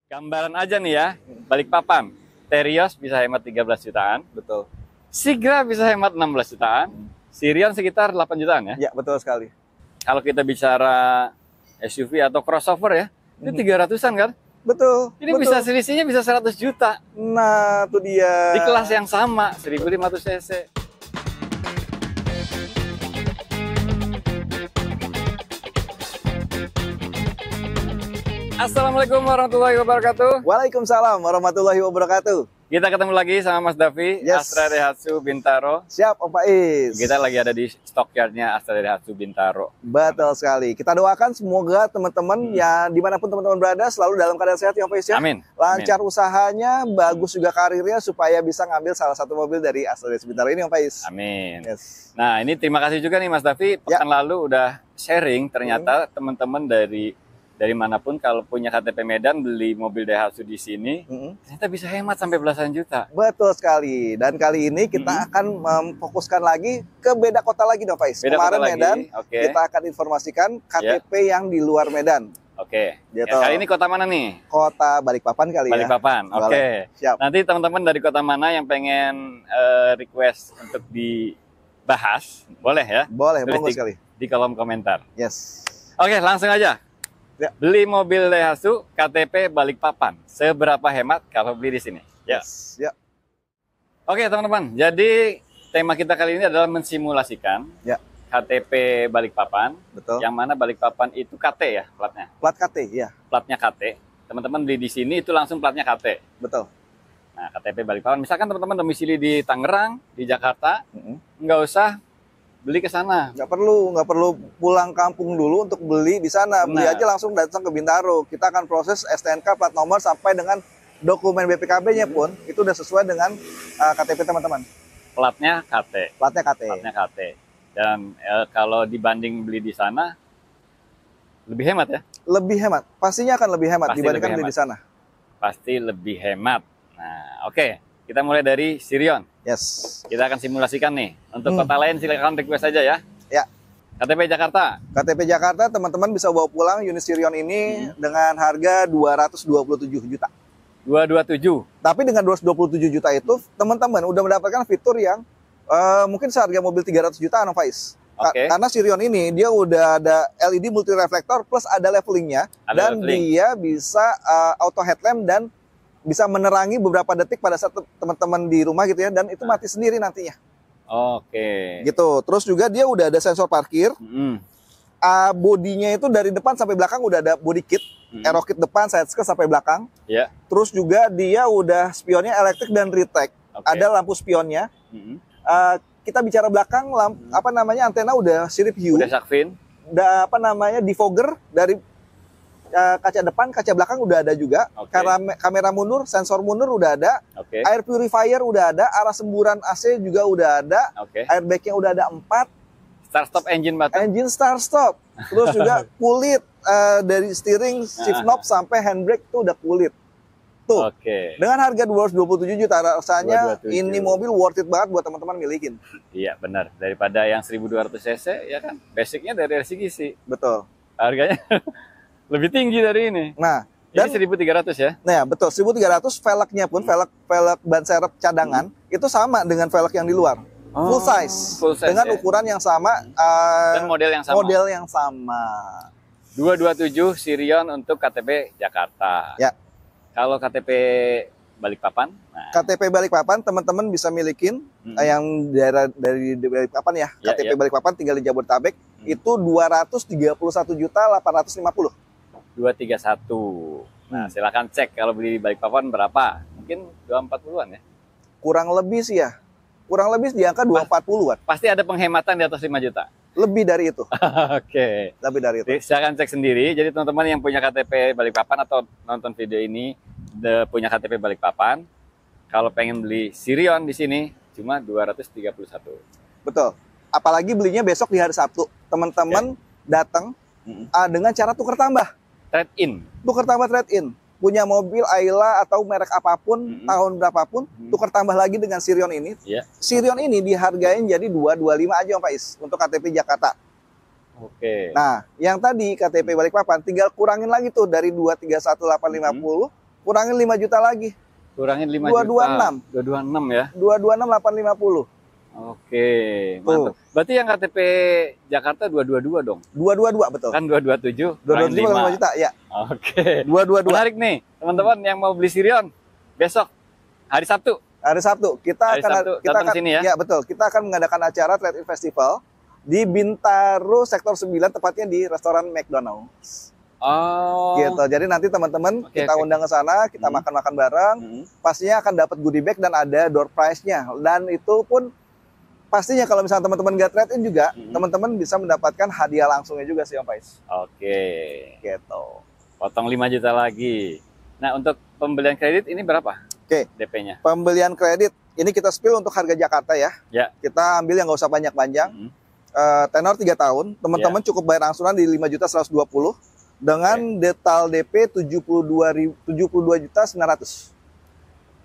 Gambaran aja nih ya, Balikpapan. Terios bisa hemat 13 jutaan. Betul. Sigra bisa hemat 16 jutaan. Sirion sekitar 8 jutaan ya. Ya, betul sekali. Kalau kita bicara SUV atau crossover ya, itu 300-an kan? Betul. Ini betul. bisa selisihnya bisa 100 juta. Nah, itu dia. Di kelas yang sama, 1500 cc. Assalamualaikum warahmatullahi wabarakatuh. Waalaikumsalam warahmatullahi wabarakatuh. Kita ketemu lagi sama Mas Davi, Yes. Astra Daihatsu Bintaro. Siap, Om Faiz. Kita lagi ada di stockyardnya Astra Daihatsu Bintaro. Betul sekali. Kita doakan semoga teman-teman ya dimanapun teman-teman berada selalu dalam keadaan sehat ya, Om Faiz ya. Amin. Lancar usahanya, bagus juga karirnya supaya bisa ngambil salah satu mobil dari Astra Daihatsu Bintaro ini, Om Faiz. Amin. Yes. Nah, ini terima kasih juga nih Mas Davi. Pekan lalu udah sharing ternyata teman-teman dari manapun kalau punya KTP Medan beli mobil Daihatsu di sini, ternyata bisa hemat sampai belasan juta. Betul sekali. Dan kali ini kita akan memfokuskan lagi ke beda kota lagi, Om Faiz. Beda Kemarin kota lagi, Medan, oke. kita akan informasikan KTP yang di luar Medan. Oke. Gitu. Ya, kali ini kota mana nih? Kota Balikpapan kali ya. Balikpapan. Oke. Boleh. Siap. Nanti teman-teman dari kota mana yang pengen request untuk dibahas, boleh ya? Boleh, Tulis monggo di, sekali. di kolom komentar. Yes. Oke, langsung aja. Ya. Beli mobil Daihatsu KTP Balikpapan. Seberapa hemat kalau beli di sini? Ya. Yes. Ya. Oke, teman-teman. Jadi tema kita kali ini adalah mensimulasikan Ya. KTP Balikpapan. Betul. Yang mana Balikpapan itu KT ya platnya. Plat KT, ya. Platnya KT. Teman-teman beli di sini itu langsung platnya KT. Betul. Nah, KTP Balikpapan. Misalkan teman-teman domisili di Tangerang, di Jakarta, nggak usah beli ke sana. Nggak perlu pulang kampung dulu untuk beli di sana. Beli Nah. aja langsung datang ke Bintaro. Kita akan proses STNK plat nomor sampai dengan dokumen BPKB-nya pun itu udah sesuai dengan KTP teman-teman. Platnya KT. Platnya KT. Platnya KT. Dan kalau dibanding beli di sana, lebih hemat ya. Lebih hemat. Pastinya akan lebih hemat Pasti dibandingkan lebih beli di sana. Pasti lebih hemat. Nah, oke. Kita mulai dari Sirion. Yes. Kita akan simulasikan nih. Untuk kota lain silakan request saja ya. Ya. KTP Jakarta. KTP Jakarta teman-teman bisa bawa pulang unit Sirion ini dengan harga 227 juta. 227. Tapi dengan 227 juta itu teman-teman udah mendapatkan fitur yang mungkin seharga mobil 300 jutaan, Faiz. Oke. Karena Sirion ini dia udah ada LED multi reflektor plus ada levelingnya Ada dan leveling. dia bisa auto headlamp dan bisa menerangi beberapa detik pada saat teman-teman di rumah gitu ya, dan itu mati sendiri nantinya. Oke. Gitu. Terus juga dia udah ada sensor parkir. Mm. Bodinya itu dari depan sampai belakang udah ada body kit, aero kit depan, side skirt sampai belakang. Ya. Terus juga dia udah spionnya elektrik dan retake. Oke. Ada lampu spionnya. Kita bicara belakang, antena udah sirip hue. Udah Sakvin. Udah defogger dari kaca depan, kaca belakang udah ada juga. Oke. Kamera mundur, sensor mundur udah ada. Oke. Air purifier udah ada, arah semburan AC juga udah ada. Oke. Airbagnya udah ada 4. Start stop engine button. Engine start stop. Terus juga kulit dari steering, shift knob sampai handbrake tuh udah kulit. Tuh. Oke. Dengan harga 227 juta rasanya 227. ini mobil worth it banget buat teman-teman milikin. Iya benar. Daripada yang 1200 cc ya kan. Basicnya dari LCGC. Betul. Harganya lebih tinggi dari ini. Nah, Ini dan 1300 ya. nah betul 1.300 velgnya pun velg ban serep cadangan itu sama dengan velg yang di luar. Full size. Full size, dengan ya. ukuran yang sama Dan model yang sama. Model yang sama. 227 Sirion untuk KTP Jakarta. Ya. Kalau KTP Balikpapan, nah, KTP Balikpapan teman-teman bisa milikin yang daerah dari Balikpapan ya. Ya, KTP ya. Balikpapan tinggal di Jabodetabek itu 231.850. 231. Nah, silakan cek kalau beli di Balikpapan berapa. Mungkin 240-an ya. Kurang lebih sih ya. Kurang lebih di angka 240-an. Pasti ada penghematan di atas 5 juta. Lebih dari itu. Oke. Lebih dari itu. Jadi, silakan cek sendiri. Jadi teman-teman yang punya KTP Balikpapan atau nonton video ini punya KTP Balikpapan, kalau pengen beli Sirion di sini cuma 231. Betul. Apalagi belinya besok di hari Sabtu. Teman-teman datang dengan cara tukar tambah. Trade in. Tukar tambah trade in. Punya mobil Ayla atau merek apapun, tahun berapapun, tukar tambah lagi dengan Sirion ini. Iya. Sirion ini dihargain jadi 225 aja Om Faiz untuk KTP Jakarta. Oke. Nah, yang tadi KTP Balikpapan tinggal kurangin lagi tuh dari 231.850 Kurangin 5 juta lagi. Kurangin 5 226. juta. 226 ya. 226.850. Oke, mantap. Berarti yang KTP Jakarta 222 dong? 222 betul. Kan 227, 227 5 juta, ya. Oke. 222. Menarik nih, teman-teman yang mau beli Sirion besok hari Sabtu. Hari Sabtu kita datang sini ya. Ya betul. Kita akan mengadakan acara Trade-in Festival di Bintaro Sektor 9, tepatnya di restoran McDonald's. Oh. Gitu. Jadi nanti teman-teman kita undang ke sana, kita makan-makan bareng. Pastinya akan dapat goodie bag dan ada door prize-nya. Dan itu pun pastinya kalau misalnya teman-teman nggak trade-in juga, teman-teman bisa mendapatkan hadiah langsungnya juga sih Om Pais. Oke. Gitu. Potong 5 juta lagi. Nah, untuk pembelian kredit ini berapa? Oke. DP-nya. Pembelian kredit ini kita spill untuk harga Jakarta ya. Ya. Kita ambil yang nggak usah panjang-panjang. Tenor 3 tahun. Teman-teman cukup bayar angsuran di 5.120 dengan detail DP 72.900.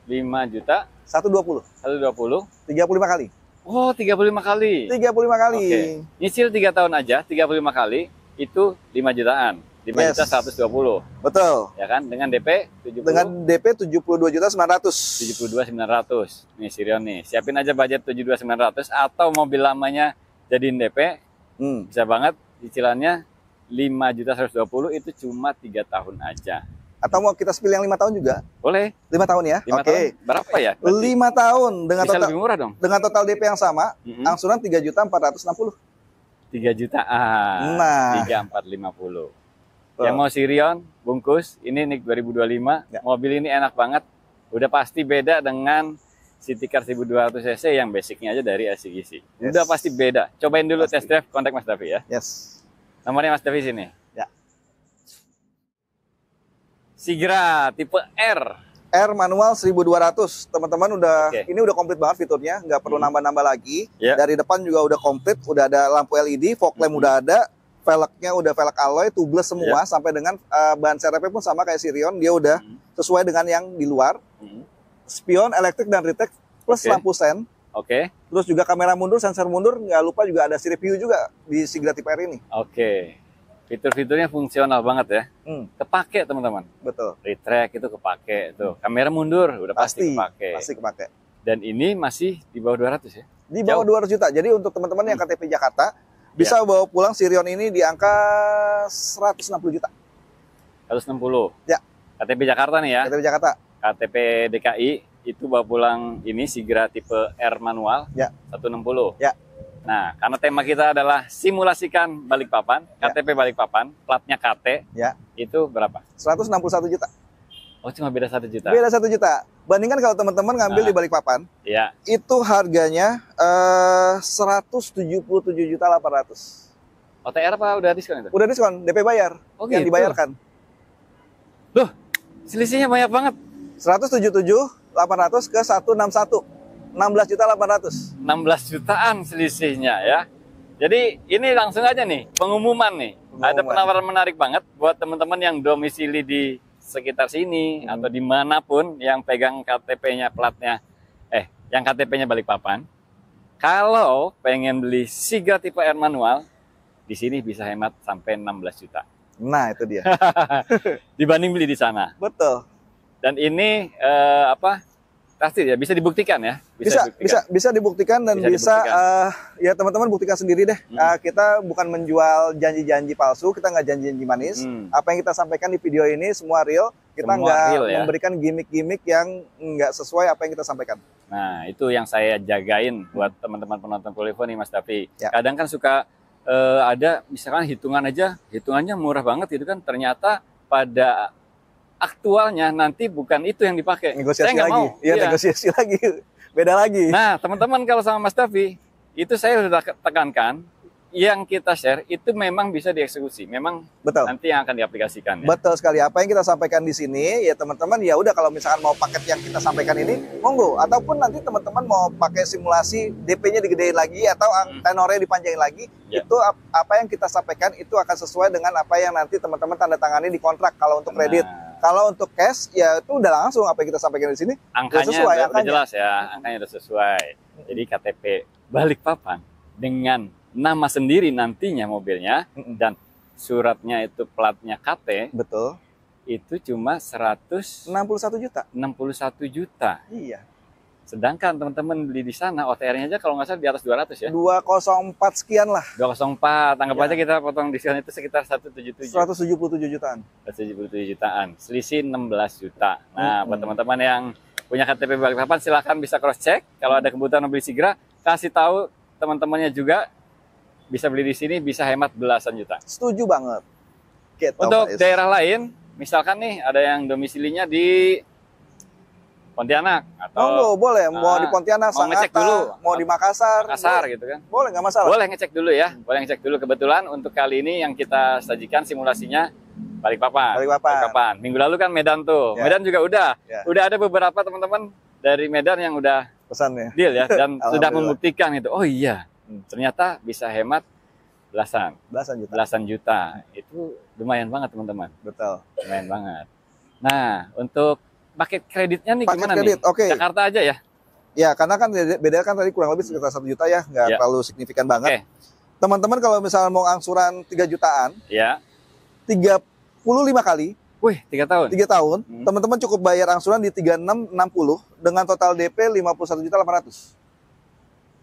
5 juta 120. 120. 35 kali. Oh, 35 kali. 35 kali. Oke. Nyicil 3 tahun aja, 35 kali itu 5 jutaan. 5 juta 120. Betul. Ya kan? Dengan DP 70. Dengan DP 72.900. 72.900. Nih Sirion nih. Siapin aja budget 72.900 atau mobil lamanya jadiin DP. Bisa banget cicilannya 5.120 itu cuma 3 tahun aja. Atau mau kita spill yang 5 tahun juga? Boleh. 5 tahun ya? 5 tahun. Berapa ya? 5 tahun dengan bisa total lebih murah dong. Dengan total DP yang sama, angsuran 3.460. 3 jutaan. Nah, 3.450. Yang mau Sirion bungkus, ini Nick 2025. Ya. Mobil ini enak banget. Udah pasti beda dengan City Car 1200 cc yang basicnya aja dari LCGC. Udah pasti beda. Cobain dulu test drive, kontak Mas Davi ya. Yes. Nomornya Mas Davi sini. Ya. Sigra tipe R. R manual 1200. Teman-teman ini udah komplit banget fiturnya, nggak perlu nambah-nambah lagi. Dari depan juga udah komplit, udah ada lampu LED, fog lamp udah ada, velgnya udah velg alloy, tubeless semua, sampai dengan bahan serepnya pun sama kayak Sirion, dia udah sesuai dengan yang di luar. Spion elektrik dan retake plus lampu sen. Terus juga kamera mundur, sensor mundur, nggak lupa juga ada Street View juga di Sigra tipe R ini. Fitur-fiturnya fungsional banget ya. Kepake teman-teman. Betul. Retract itu kepake tuh. Kamera mundur udah pasti kepake. Pasti kepake. Dan ini masih di bawah 200 ya? Di bawah 200 juta. Jadi untuk teman-teman yang KTP Jakarta bisa bawa pulang Sirion ini di angka 160 juta. 160. Ya. KTP Jakarta nih ya. KTP Jakarta. KTP DKI itu bawa pulang ini Sigra tipe R manual. Ya. 160. Ya. Nah, karena tema kita adalah simulasikan Balikpapan, KTP Balikpapan, platnya KT, itu berapa? 161 juta. Oh, cuma beda 1 juta? Beda 1 juta. Bandingkan kalau teman-teman ngambil di Balikpapan, itu harganya 177.800. OTR apa udah diskon itu? Udah diskon, DP bayar, yang dibayarkan. Loh, selisihnya banyak banget. 177.800 ke 161. 16.800. 16 jutaan selisihnya ya. Jadi ini langsung aja nih pengumuman nih. Ada penawaran menarik banget buat teman-teman yang domisili di sekitar sini atau dimanapun yang pegang KTP-nya platnya, yang KTP-nya Balikpapan. Kalau pengen beli Sigra tipe R manual, di sini bisa hemat sampai 16 juta. Nah itu dia. Dibanding beli di sana. Betul. Dan ini pasti ya bisa dibuktikan ya. Bisa dibuktikan dan bisa ya teman-teman buktikan sendiri deh. Kita bukan menjual janji-janji palsu, kita nggak janji-janji manis. Apa yang kita sampaikan di video ini semua real. Kita nggak memberikan gimmick-gimmick yang nggak sesuai apa yang kita sampaikan. Nah itu yang saya jagain buat teman-teman penonton Polyfon nih Mas Davi. Kadang kan suka ada misalkan hitungannya murah banget itu kan, ternyata pada aktualnya nanti bukan itu yang dipakai. Negosiasi saya lagi. Iya, negosiasi lagi. Beda lagi. Nah, teman-teman kalau sama Mas Davi, itu saya sudah tekankan, yang kita share itu memang bisa dieksekusi. Memang nanti yang akan diaplikasikan. Ya? Betul sekali. Apa yang kita sampaikan di sini, ya teman-teman, ya udah kalau misalkan mau paket yang kita sampaikan ini, monggo. Ataupun nanti teman-teman mau pakai simulasi, DP-nya digedein lagi, atau tenornya dipanjangin lagi, itu apa yang kita sampaikan itu akan sesuai dengan apa yang nanti teman-teman tanda tangani di kontrak kalau untuk kredit. Kalau untuk cash, ya itu udah langsung apa yang kita sampaikan di sini. Angkanya udah jelas ya, angkanya udah sesuai. Jadi KTP Balikpapan dengan nama sendiri nantinya mobilnya, dan suratnya itu platnya KT. Betul. itu cuma 61 juta. 61 juta. Iya. Sedangkan teman-teman beli di sana OTR-nya aja kalau nggak salah di atas 200 ya. 204 sekian lah. 204. Anggap Ya. aja kita potong diskon itu sekitar 177. 177 jutaan. 177 jutaan. Selisih 16 juta. Nah, buat teman-teman yang punya KTP Balikpapan silahkan bisa cross check. Kalau ada kebutuhan mobil Sigra, kasih tahu teman-temannya juga bisa beli di sini, bisa hemat belasan juta. Setuju banget. Gitu, Untuk daerah lain, misalkan nih ada yang domisilinya di Pontianak atau boleh, mau di Pontianak, mau ngecek dulu, mau di Makassar, gitu kan. Boleh, nggak masalah. Boleh ngecek dulu ya, boleh ngecek dulu. Kebetulan untuk kali ini yang kita sajikan simulasinya Balikpapan. Minggu lalu kan Medan tuh, Medan juga udah ada beberapa teman-teman dari Medan yang udah pesan ya, deal ya, dan sudah membuktikan itu. Oh iya, ternyata bisa hemat belasan juta. Itu lumayan banget teman-teman. Betul. Lumayan banget. Nah, untuk paket kreditnya nih gimana kredit, nih? Okay. Jakarta aja ya? Ya, karena kan beda kan tadi kurang lebih sekitar 1 juta ya, nggak terlalu signifikan banget. Teman-teman kalau misalnya mau angsuran 3 jutaan, 35 kali. Wih, 3 tahun? 3 tahun, teman-teman cukup bayar angsuran di 3660 dengan total DP 51.800.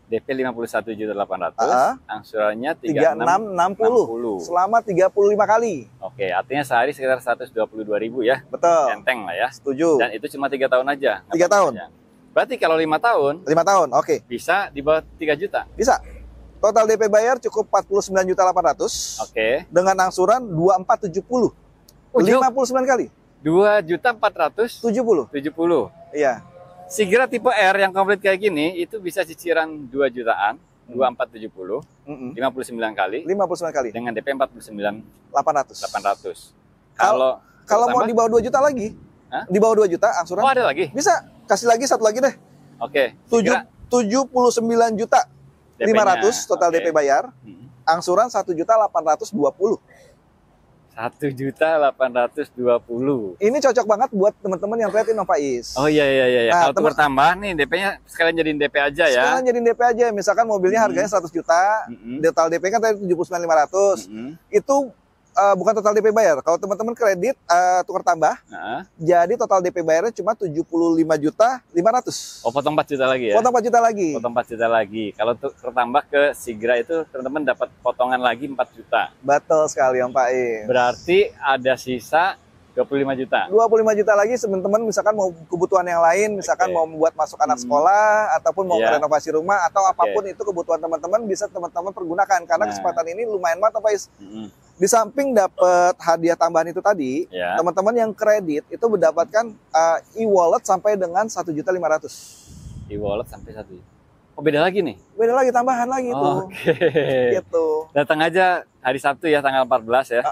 DP 51.800, angsurannya 3660 selama 35 kali. Oke, artinya sehari sekitar 122.000 ya. Betul. Enteng lah ya. Setuju. Dan itu cuma 3 tahun aja. 3 tahun. Aja. Berarti kalau 5 tahun. 5 tahun, oke. Bisa di bawah 3 juta. Bisa. Total DP bayar cukup 49.800. Oke. Dengan angsuran 2470. 59 kali. 2.470. Iya. Sigra tipe R yang komplit kayak gini itu bisa cicilan 2 jutaan, 2470, 59 kali. 59 kali. Dengan DP 49.800. Kalau mau di bawah 2 juta lagi. Di bawah 2 juta angsuran. Oh, ada lagi? Bisa. Kasih lagi satu lagi deh. Oke. 79 juta 500 total DP bayar. Angsuran 1.820. 1.820. Ini cocok banget buat teman-teman yang trade-in Pak Is. Oh iya. Nah, kalau tukar tambah nih DP-nya sekalian jadiin DP aja ya. Sekalian jadiin DP aja. Misalkan mobilnya harganya 100 juta, total DP kan tadi 79.500. Itu bukan total DP bayar. Kalau teman-teman kredit tukar tambah, jadi total DP bayarnya cuma 75.500. Oh, potong 4 juta lagi ya? Potong 4 juta lagi. Potong 4 juta lagi. Kalau tukar tambah ke Sigra itu teman-teman dapat potongan lagi 4 juta. Betul sekali Om Pak Is. Berarti ada sisa 25 juta. 25 juta lagi teman-teman misalkan mau kebutuhan yang lain, misalkan mau membuat masuk anak sekolah ataupun mau renovasi rumah atau apapun itu kebutuhan teman-teman bisa teman-teman pergunakan karena kesempatan ini lumayan banget Pak Is. Di samping dapat hadiah tambahan itu tadi, teman-teman yang kredit itu mendapatkan e-wallet sampai dengan 1.500.000. E-wallet sampai 1 juta. Oh, beda lagi nih? Beda lagi, tambahan lagi itu. Gitu. Datang aja hari Sabtu ya, tanggal 14 ya.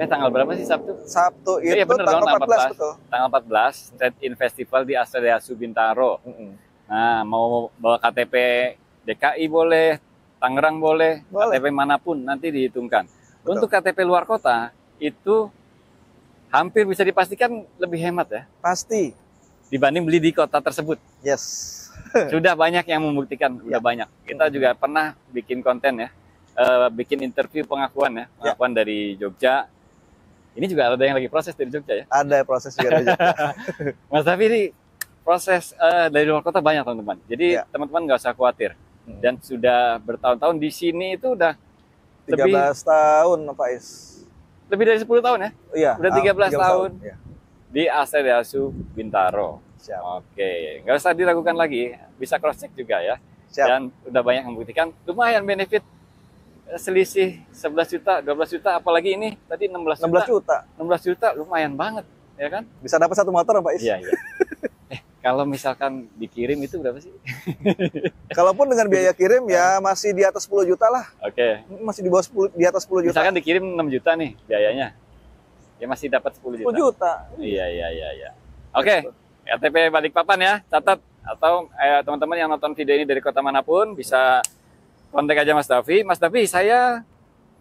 Tanggal berapa sih Sabtu? Sabtu itu bener tanggal 14, betul. Tanggal 14, Trade-in Festival di Astraeasu Bintaro. Nah, mau bawa KTP DKI boleh, Tangerang boleh, KTP manapun nanti dihitungkan. Betul. Untuk KTP luar kota, itu hampir bisa dipastikan lebih hemat ya? Pasti. Dibanding beli di kota tersebut. Yes. Sudah banyak yang membuktikan, udah banyak. Kita juga pernah bikin konten ya, bikin interview pengakuan dari Jogja. Ini juga ada yang lagi proses dari Jogja ya? Ada proses juga dari Jogja. Mas Davi, ini proses dari luar kota banyak teman-teman. Jadi teman-teman nggak usah khawatir. Dan sudah bertahun-tahun di sini itu udah 13 tahun Pak Is. Lebih dari 10 tahun ya? Iya. Udah 13 tahun. Di Astraeasu Bintaro. Siap. Oke, nggak usah diragukan lagi, bisa cross check juga ya. Siap. Dan udah banyak yang membuktikan lumayan benefit, selisih 11 juta, 12 juta, apalagi ini tadi 16 juta. 16 juta lumayan banget, ya kan? Bisa dapat satu motor Pak Is. Iya. Kalau misalkan dikirim itu berapa sih? Kalaupun dengan biaya kirim ya masih di atas 10 juta lah. Oke. Masih di bawah 10, di atas 10 juta. Misalkan dikirim 6 juta nih biayanya. Ya masih dapat 10 juta. 10 juta. Iya. Oke. KTP Balikpapan ya, catat. Atau teman-teman yang nonton video ini dari kota manapun bisa kontak aja Mas Davi. Mas Davi, saya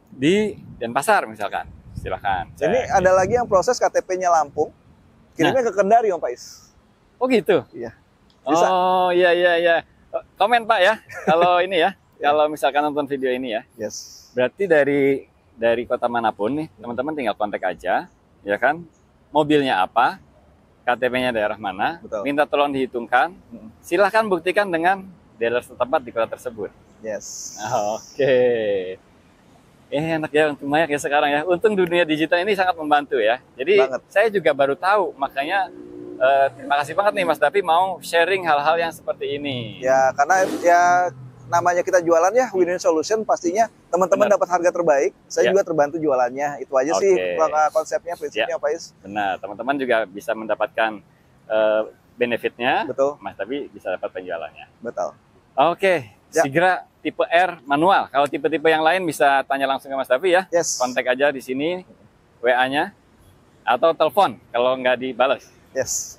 di Denpasar misalkan. Silakan. Ini ada lagi yang proses KTP-nya Lampung. Kirimnya ke Kendari Om Pak Is. Oh gitu? Iya. Bisa. Oh iya. Komen Pak ya, kalau ini ya. Kalau misalkan nonton video ini ya. Yes. Berarti dari kota manapun nih, teman-teman tinggal kontak aja, ya kan? mobilnya apa, KTP-nya daerah mana, minta tolong dihitungkan, silahkan buktikan dengan dealer setempat di kota tersebut. Yes. Oke. Enak ya untuk banyak ya sekarang ya. Untung dunia digital ini sangat membantu ya. Jadi saya juga baru tahu, makanya terima kasih banget nih Mas Davi mau sharing hal-hal yang seperti ini. Ya, karena ya namanya kita jualan ya, win-win solution, pastinya teman-teman dapat harga terbaik. Saya juga terbantu jualannya. Itu aja sih konsepnya, prinsipnya Pak Is. Benar, teman-teman juga bisa mendapatkan benefitnya. Betul. Mas Davi bisa dapat penjualannya. Betul. Oke, Sigra tipe R manual. Kalau tipe-tipe yang lain bisa tanya langsung ke Mas Davi ya. Yes. Kontak aja di sini WA-nya atau telepon kalau nggak dibalas. Yes.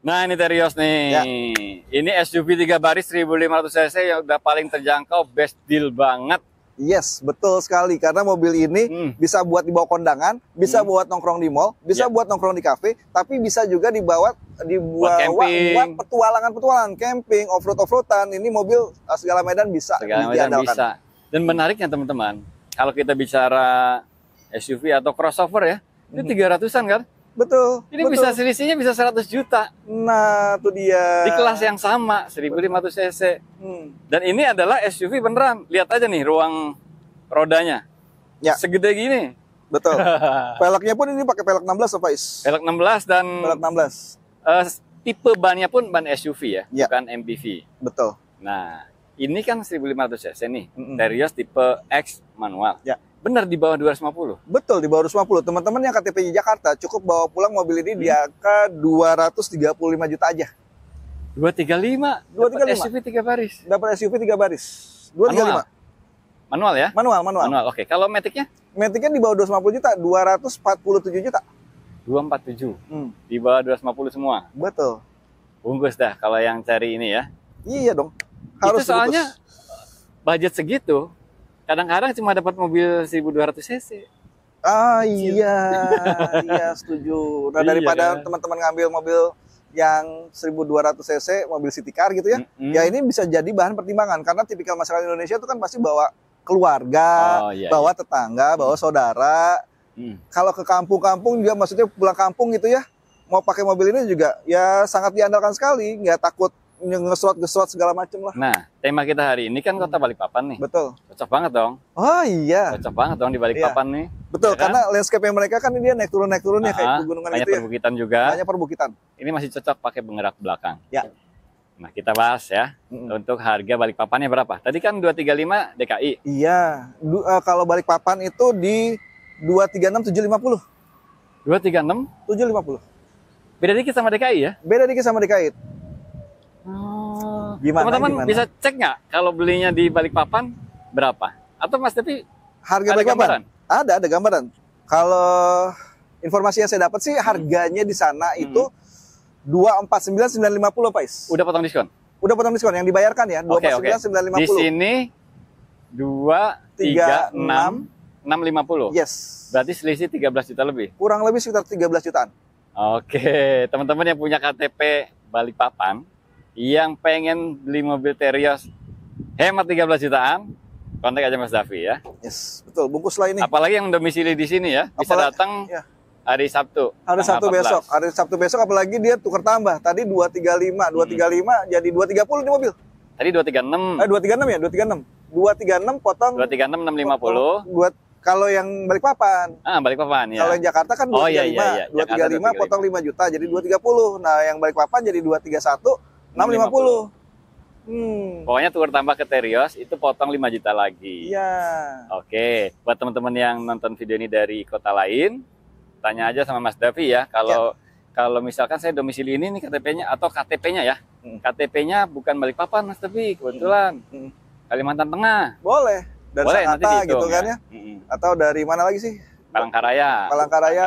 Nah ini Terios nih, ini SUV 3 baris 1500 cc yang udah paling terjangkau, best deal banget. Yes, betul sekali, karena mobil ini bisa buat dibawa kondangan, bisa buat nongkrong di mall, bisa buat nongkrong di kafe, tapi bisa juga dibawa buat petualangan, camping, off-roadan. Ini mobil segala medan bisa diandalkan. Dan menariknya teman-teman, kalau kita bicara SUV atau crossover ya, ini 300-an kan? Betul. Ini bisa selisihnya bisa 100 juta. Nah, itu dia. Di kelas yang sama, 1500 cc. Dan ini adalah SUV beneran. Lihat aja nih ruang rodanya. Ya. Segede gini. Betul. Peleknya pun ini pakai pelek 16 apa Is? Pelek 16 dan pelek 16. Tipe bannya pun ban SUV ya, bukan MPV. Betul. Nah, ini kan 1500 cc nih. Terios tipe X manual. Ya. Benar di bawah 250. Betul, di bawah 250. Teman-teman yang KTP di Jakarta cukup bawa pulang mobil ini di angka 235 juta aja. 235. 235. SUV 3 baris. Dapat SUV 3 baris. 235. Manual ya? Manual. Oke. Kalau Matic-nya? Matic-nya di bawah 250 juta, 247 juta. 247. Di bawah 250 semua. Betul. Bungkus dah kalau yang cari ini ya. Iya dong. Harus itu soalnya budget segitu. Kadang-kadang cuma dapat mobil 1200 cc. Iya, setuju. Nah, daripada teman-teman ngambil mobil yang 1200 cc, mobil city car gitu ya, ya ini bisa jadi bahan pertimbangan. Karena tipikal masyarakat Indonesia itu kan pasti bawa keluarga, bawa tetangga, bawa saudara. Kalau ke kampung-kampung juga, maksudnya pulang kampung gitu ya, mau pakai mobil ini juga ya sangat diandalkan sekali, nggak takut ngesot segala macem lah. Nah, tema kita hari ini kan kota Balikpapan nih. Betul. Cocok banget dong. Oh iya. Cocok banget dong di Balikpapan nih. Betul, ya karena kan? Landscape mereka kan dia naik turun ya kayak pegunungan itu ya. Banyak perbukitan juga. Banyak perbukitan. Ini masih cocok pakai penggerak belakang. Ya. Nah, kita bahas ya. Untuk harga Balikpapannya berapa? Tadi kan 235 DKI. Iya. Kalau Balikpapan itu di 236 750. 236 750. Beda dikit sama DKI ya? Beda dikit sama DKI. Teman-teman bisa cek nggak kalau belinya di Balikpapan berapa? Atau Mas Davi harga Balikpapan? Ada gambaran. Kalau informasi yang saya dapat sih harganya di sana itu 249.950 Pak Is. Udah potong diskon? Udah potong diskon yang dibayarkan ya 249.950. Di sini 236.650. Yes. Berarti selisih 13 juta lebih. Kurang lebih sekitar 13 jutaan. Oke, teman-teman yang punya KTP Balikpapan yang pengen beli mobil Terios hemat 13 jutaan, kontak aja Mas Davi ya. Yes, betul. Bungkus lah ini. Apalagi yang domisili di sini ya, bisa datang hari Sabtu. Hari Sabtu besok. Hari Sabtu besok apalagi dia tukar tambah. Tadi 235, 235 jadi 230 di mobil. Tadi 236. 236 ya, 236. 236 potong 236 650. Buat kalau yang Balikpapan. Balikpapan ya. Kalau yang Jakarta kan 235. 235 potong 5 juta jadi 230. Nah, yang Balikpapan jadi 231 650. Pokoknya tukar tambah ke Terios itu potong 5 juta lagi. Iya. Oke, buat teman-teman yang nonton video ini dari kota lain, tanya aja sama Mas Davi ya. Kalau misalkan saya domisili ini nih KTP-nya atau KTP-nya ya. KTP-nya bukan Balikpapan Mas Davi, kebetulan. Kalimantan Tengah. Boleh. Dari Sanata gitu kan ya. Atau dari mana lagi sih? Palangkaraya.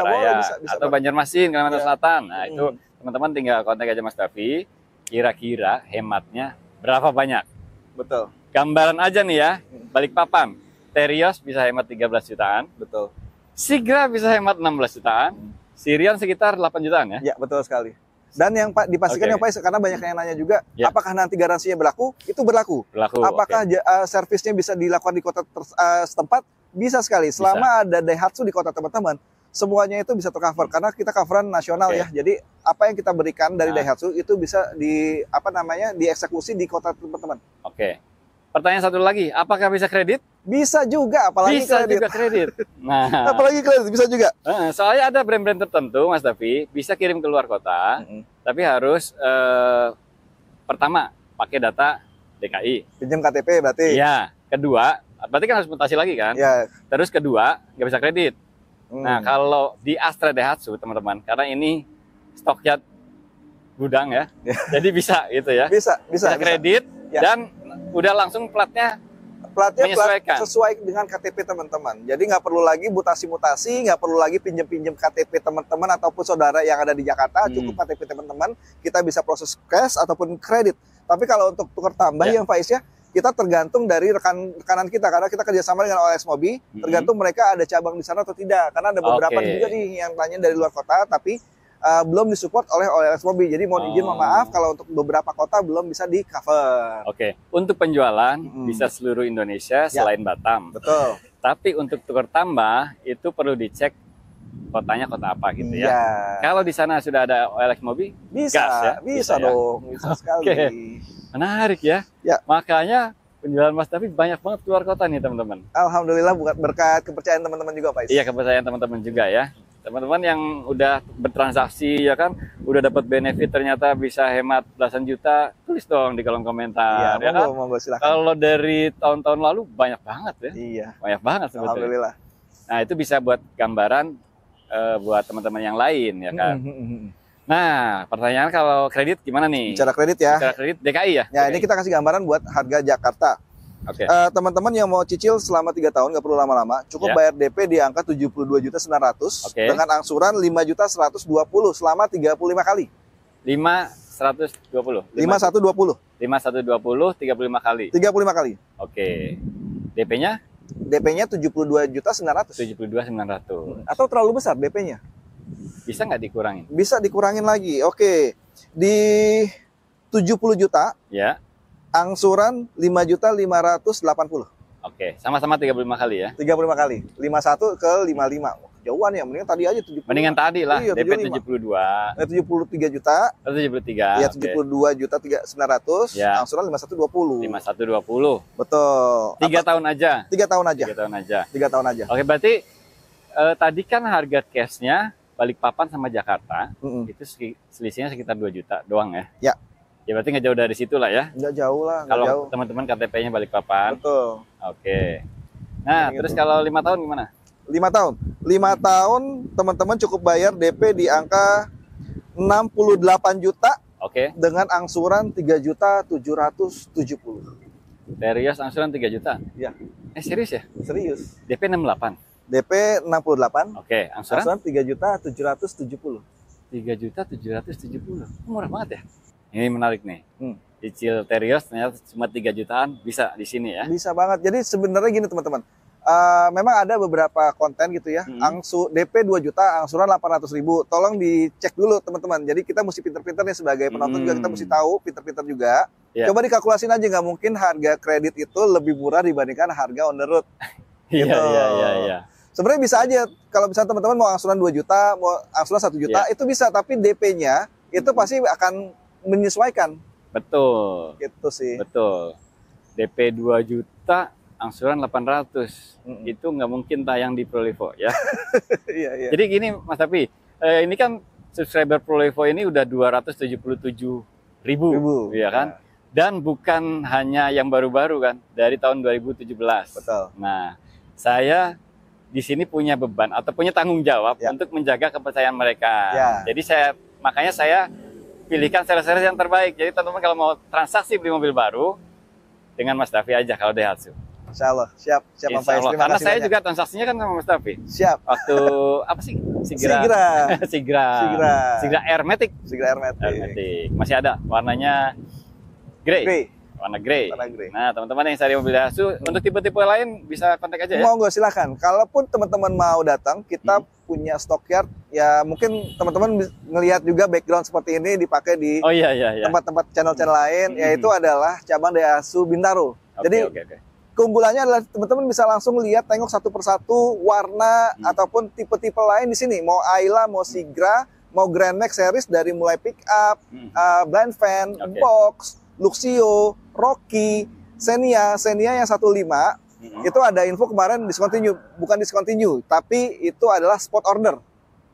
Boleh bisa atau Banjarmasin, Kalimantan Selatan. Nah, itu teman-teman tinggal kontak aja Mas Davi. Kira-kira hematnya berapa banyak? Betul. Gambaran aja nih ya, Balikpapan, Terios bisa hemat 13 jutaan. Betul. Sigra bisa hemat 16 jutaan. Sirion sekitar 8 jutaan ya? Ya, betul sekali. Dan yang dipastikan yang Pak, karena banyak yang nanya juga, apakah nanti garansinya berlaku? Itu berlaku. Apakah servisnya bisa dilakukan di kota setempat? Bisa sekali. Selama ada Daihatsu di kota teman-teman, semuanya itu bisa tercover karena kita coveran nasional ya. Jadi apa yang kita berikan dari Daihatsu itu bisa dieksekusi di kota teman-teman. Oke. Pertanyaan satu lagi, apakah bisa kredit? Bisa juga, apalagi bisa kredit. Juga kredit. Nah, apalagi kredit bisa juga. Soalnya ada brand-brand tertentu, Mas Davi, bisa kirim ke luar kota, tapi harus pertama pakai data DKI. Pinjam KTP berarti. Iya. Kedua, berarti kan harus mutasi lagi kan? Iya. Terus kedua, nggak bisa kredit. Nah, kalau di Astra Daihatsu, teman-teman, karena ini stoknya gudang ya, jadi bisa gitu ya. Bisa kredit dan udah langsung platnya menyesuaikan. Sesuai dengan KTP teman-teman. Jadi nggak perlu lagi mutasi-mutasi, nggak perlu lagi pinjam-pinjam KTP teman-teman ataupun saudara yang ada di Jakarta. Cukup KTP teman-teman, kita bisa proses cash ataupun kredit. Tapi kalau untuk tukar tambah yang Faiz ya, kita tergantung dari rekanan kita karena kita kerjasama dengan OLX Mobi, tergantung mereka ada cabang di sana atau tidak. Karena ada beberapa juga nih yang tanya dari luar kota, tapi belum disupport oleh OLX Mobi. Jadi mohon izin, mohon maaf kalau untuk beberapa kota belum bisa di cover. Untuk penjualan bisa seluruh Indonesia selain Batam. Betul. Tapi untuk tukar tambah itu perlu dicek kotanya kota apa gitu ya. Kalau di sana sudah ada OLX Mobi, bisa, gas, ya? Bisa dong, bisa sekali. Menarik ya. Makanya penjualan Mas Davi banyak banget keluar kota nih teman-teman. Alhamdulillah berkat kepercayaan teman-teman juga Pak. Iya, kepercayaan teman-teman juga ya. Teman-teman yang udah bertransaksi ya kan, udah dapat benefit ternyata bisa hemat belasan juta, tulis dong di kolom komentar. Iya, monggo, silakan. Kalau dari tahun-tahun lalu banyak banget ya. Iya. Banyak banget sebetulnya. Alhamdulillah. Nah, itu bisa buat gambaran buat teman-teman yang lain ya kan. Nah, pertanyaan kalau kredit gimana nih? Bicara kredit ya. Bicara kredit DKI ya? Ya, DKI. Ini kita kasih gambaran buat harga Jakarta. Teman-teman yang mau cicil selama 3 tahun nggak perlu lama-lama, cukup bayar DP di angka 72.900.000 dengan angsuran 5.120.000 selama 35 kali. 5.120. 5.120. 5.120 35 kali. 35 kali. DP-nya? DP-nya 72.900.000. 72.900. Atau terlalu besar DP-nya? Bisa nggak dikurangin? Bisa dikurangin lagi. Di 70 juta. Ya. Angsuran 5.580.000. Sama-sama 35 kali ya. 35 kali. 51 ke 55. Jauhan ya, mendingan tadi aja 70. Mendingan tadi lah. Iya, DP 72. 73 juta. 73. Iya, 72.900.000. Ya. Angsuran 5120. 5120. Betul. 3 tahun aja. 3 tahun aja. 3 tahun aja. 3 tahun aja. Berarti tadi kan harga cashnya Balikpapan sama Jakarta itu selisihnya sekitar 2 juta doang ya. Ya. Ya berarti nggak jauh dari situ lah ya. Nggak jauh lah. Kalau teman-teman KTP-nya Balikpapan. Betul. Nah, terus kalau 5 tahun gimana? 5 tahun. 5 tahun teman-teman cukup bayar DP di angka 68 juta. Dengan angsuran 3.770.000. Serius angsuran 3 juta? Iya. Serius ya? Serius. DP 68. DP 68. Angsuran 3.770.000. 3.770.000. Murah banget ya. Ini menarik nih. Cicil Terios ternyata cuma 3 jutaan bisa di sini ya. Bisa banget. Jadi sebenarnya gini teman-teman. Memang ada beberapa konten gitu ya. DP 2 juta, angsuran 800.000. Tolong dicek dulu teman-teman. Jadi kita mesti pinter-pinter nih sebagai penonton juga kita mesti tahu pinter-pinter juga. Coba dikalkulasin aja, nggak mungkin harga kredit itu lebih murah dibandingkan harga on the road. Iya. Sebenarnya bisa aja kalau misalnya teman-teman mau angsuran 2 juta, mau angsuran 1 juta itu bisa, tapi DP-nya itu pasti akan menyesuaikan. Betul. Gitu sih. Betul. DP 2 juta, angsuran 800. Itu nggak mungkin tayang di Prolivo ya. Iya. Jadi gini Mas Davi, ini kan subscriber Prolivo ini udah 277.000, ya kan? Dan bukan hanya yang baru-baru kan, dari tahun 2017. Betul. Nah, saya di sini punya beban atau punya tanggung jawab untuk menjaga kepercayaan mereka. Jadi makanya saya pilihkan seller-seller yang terbaik. Jadi teman-teman kalau mau transaksi beli mobil baru, dengan Mas Davi aja kalau Daihatsu. Insya Allah, siap Insya Allah. Karena saya juga transaksinya kan sama Mas Davi. Siap. Waktu apa sih? Sigra Airmatic. Masih ada warnanya grey. Warna grey. Nah, teman-teman yang cari mobil Daihatsu, untuk tipe-tipe lain bisa kontak aja ya. Monggo silakan. Kalaupun teman-teman mau datang, kita punya stockyard. Ya mungkin teman-teman ngelihat juga background seperti ini dipakai di tempat-tempat channel-channel lain, yaitu adalah cabang Daihatsu Bintaro. Jadi keunggulannya adalah teman-teman bisa langsung lihat, tengok satu persatu warna ataupun tipe-tipe lain di sini. Mau Ayla, mau Sigra, mau Grand Max series dari mulai pick up, blind fan, box, Luxio, Rocky, Xenia yang 15 itu ada info kemarin discontinue, bukan discontinue, tapi itu adalah spot order.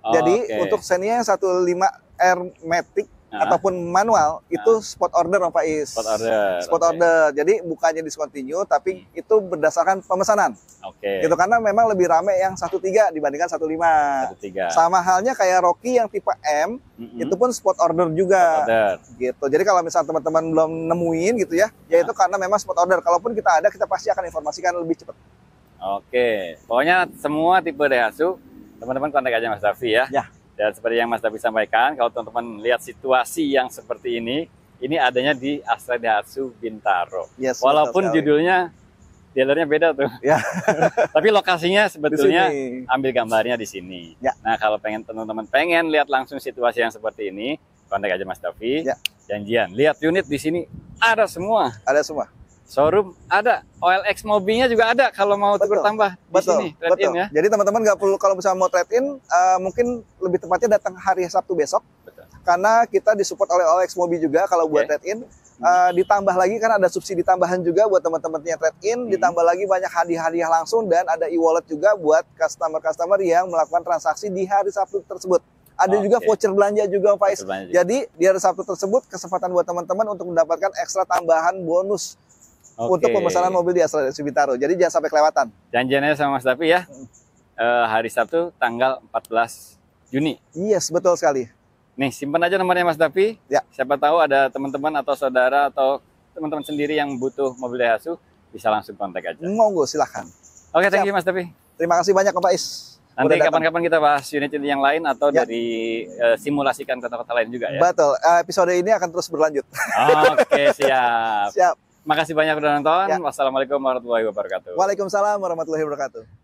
Jadi untuk Xenia yang 15R Matic ataupun manual itu spot order Om Faiz. Spot order. Jadi bukannya discontinue, tapi itu berdasarkan pemesanan. Gitu, karena memang lebih rame yang 13 dibandingkan 15. Sama halnya kayak Rocky yang tipe M, itu pun spot order juga. Gitu. Jadi kalau misalnya teman-teman belum nemuin gitu ya, ya itu karena memang spot order. Kalaupun kita ada, kita pasti akan informasikan lebih cepat. Pokoknya semua tipe Daihatsu teman-teman kontak aja Mas Davi ya. Dan seperti yang Mas Davi sampaikan, kalau teman-teman lihat situasi yang seperti ini adanya di Astra Daihatsu Bintaro. Walaupun judulnya, dealernya beda tuh. Tapi lokasinya sebetulnya ambil gambarnya di sini. Nah, kalau teman-teman pengen lihat langsung situasi yang seperti ini, kontak aja Mas Davi. Janjian, lihat unit di sini ada semua. Ada semua. Showroom ada, OLX mobilnya juga ada kalau mau tukar tambah di sini, trade-in ya. Jadi teman-teman nggak perlu, kalau misalnya mau trade-in, mungkin lebih tepatnya datang hari Sabtu besok. Karena kita disupport oleh OLX mobil juga kalau buat trade-in. Ditambah lagi kan ada subsidi tambahan juga buat teman-temannya trade-in, ditambah lagi banyak hadiah-hadiah langsung dan ada e-wallet juga buat customer-customer yang melakukan transaksi di hari Sabtu tersebut. Ada juga voucher belanja juga Om Faiz. Jadi di hari Sabtu tersebut kesempatan buat teman-teman untuk mendapatkan ekstra tambahan bonus untuk pemesanan mobil di Astra Daihatsu Bintaro. Jadi jangan sampai kelewatan. Janjiannya sama Mas Davi ya. Hari Sabtu tanggal 14 Juni. Yes, betul sekali. Nih, simpan aja nomornya Mas Davi. Siapa tahu ada teman-teman atau saudara atau teman-teman sendiri yang butuh mobil Daihatsu, bisa langsung kontak aja. Monggo, silahkan. Thank you Mas Davi. Terima kasih banyak Om Faiz. Nanti kapan-kapan kita bahas unit yang lain atau dari simulasikan kota-kota lain juga ya. Betul. Episode ini akan terus berlanjut. Siap. Siap. Makasih banyak udah nonton. Wassalamualaikum warahmatullahi wabarakatuh. Waalaikumsalam warahmatullahi wabarakatuh.